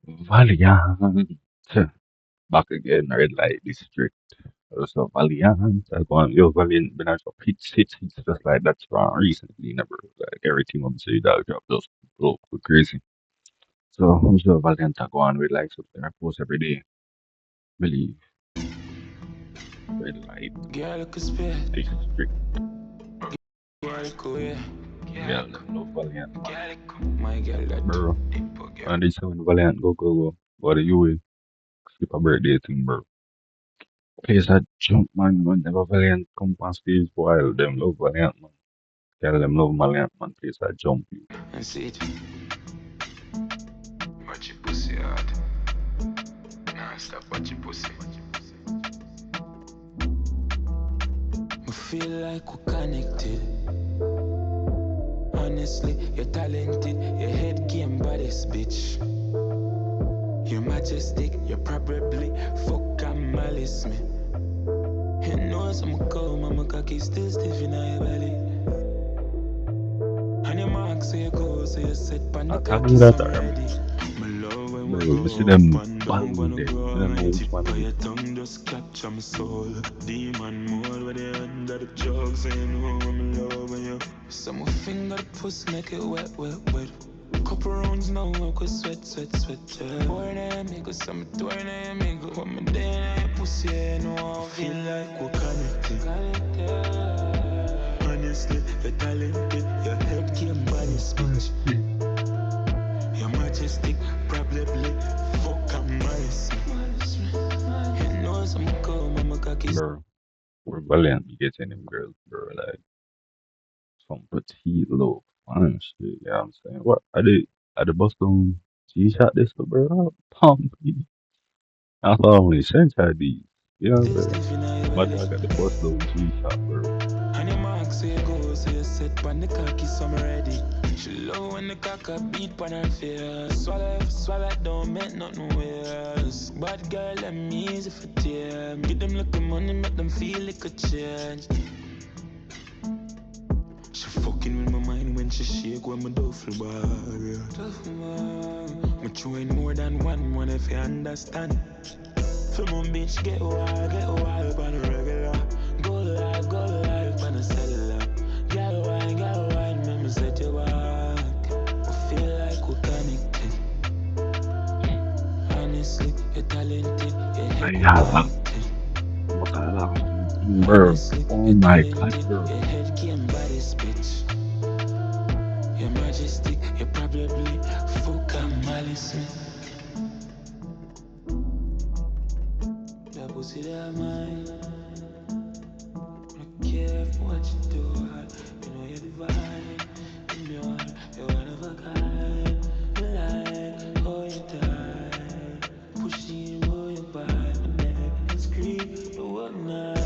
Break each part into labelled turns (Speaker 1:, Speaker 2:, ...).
Speaker 1: Valiant. Back again, red light district. So Valiant. I go on, yo, Valiant been out of hits just like that strong recently, never like everything I'm saying that drop just go crazy. So I'm sure Valiant I go on with likes up there, I post every day. Believe red light
Speaker 2: Girl, look a spit.
Speaker 1: district.
Speaker 2: Girl, cool, yeah.
Speaker 1: Yeah, them love Valiant, man.
Speaker 2: My girl, that
Speaker 1: Bro.
Speaker 2: dimple girl.
Speaker 1: And this when Valiant go. What do you will skip a birthday thing, bro? Place that jump man whenever Valiant come on stage while them love Valiant man. Tell them love Valiant man, place that jump you.
Speaker 2: And see it. Watch your pussy hard. Nah, stop watch your pussy. I feel like we're connected. Honestly, you're talented. Your head game bodies, bitch. You're majestic. You're probably fuck and malice me. You know some cold, mama cocky still stiff in your belly. And your mark so you go, so you set pan the
Speaker 1: I tell
Speaker 2: cocky,
Speaker 1: you
Speaker 2: so
Speaker 1: that
Speaker 2: I'm
Speaker 1: I
Speaker 2: ready. My love when we
Speaker 1: bro, you see
Speaker 2: go up
Speaker 1: them
Speaker 2: and
Speaker 1: ball
Speaker 2: down,
Speaker 1: with
Speaker 2: wanna
Speaker 1: them.
Speaker 2: grow
Speaker 1: I don't know
Speaker 2: my
Speaker 1: which
Speaker 2: tip
Speaker 1: one
Speaker 2: by
Speaker 1: is it.
Speaker 2: your tongue just capture my soul. Demon mode with the under the drugs, and you know I'm in love with you. So my finger the pussy make it wet, wet, wet. Couple rounds now, I could sweat, sweat, sweat. Yeah. Pour in a amigo, some door in a amigo. Put me down in your pussy, you know I feel like we're connected. Honestly, you're talented, your head game body speech. You're majestic, probably fuck up malice. You know some cold, mama cocky.
Speaker 1: Bro, we're Valiant getting them girls, bro. Like some petite little fun shit. Yeah, I'm saying. What? I did bust on G-Shot this, bro. Pump. I thought only sent her these. You know what I'm
Speaker 2: Still
Speaker 1: saying?
Speaker 2: stiff in your
Speaker 1: My
Speaker 2: belly.
Speaker 1: dog got the bust down G-Shot, bro.
Speaker 2: And your mark so you go, so you set pan the cocky, so I'm ready. She love when the cock a beat pan her face. Swallow, don't make nothing worse. Bad girl, let me easy for tear. Give them little money, make them feel it could change. She fucking with my mind when she shake when my duffel bar. Duffel bar. Me throwing more than one if you understand. For my bitch, get wild on a regular. Go live on a cellular. Girl wine, make me set you back. I feel like we're connected. Honestly, you're talented, your head
Speaker 1: Ayala.
Speaker 2: connected.
Speaker 1: Masala. Bro.
Speaker 2: Honestly,
Speaker 1: Oh
Speaker 2: you're
Speaker 1: my god,
Speaker 2: talented,
Speaker 1: bro.
Speaker 2: your head came by this bitch. You're majestic, you're probably fuck and malice me. That pussy that mine. I care for what you do. You know you're divine. In your heart, you're one of a kind. You like how you die. Pushing you, you by my neck and scream the whole night.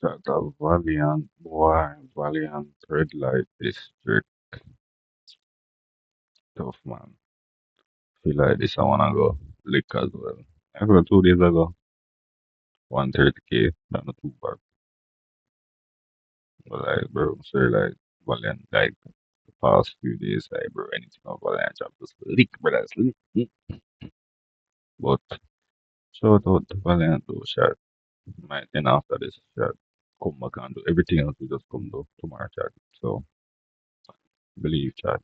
Speaker 1: That Valiant, boy. Valiant red light district. Tough, man. Feel like this I wanna go lick as well. I go 2 days ago. 130K. That's not too bad. But like, bro, so like, Valiant, like, the past few days, like, bro, anything of Valiant, I'm just lick, brother, lick. But shout out to Valiant, though, chat. Might then after this chat, come back and do everything else we just come do tomorrow, chat. So, believe, chat.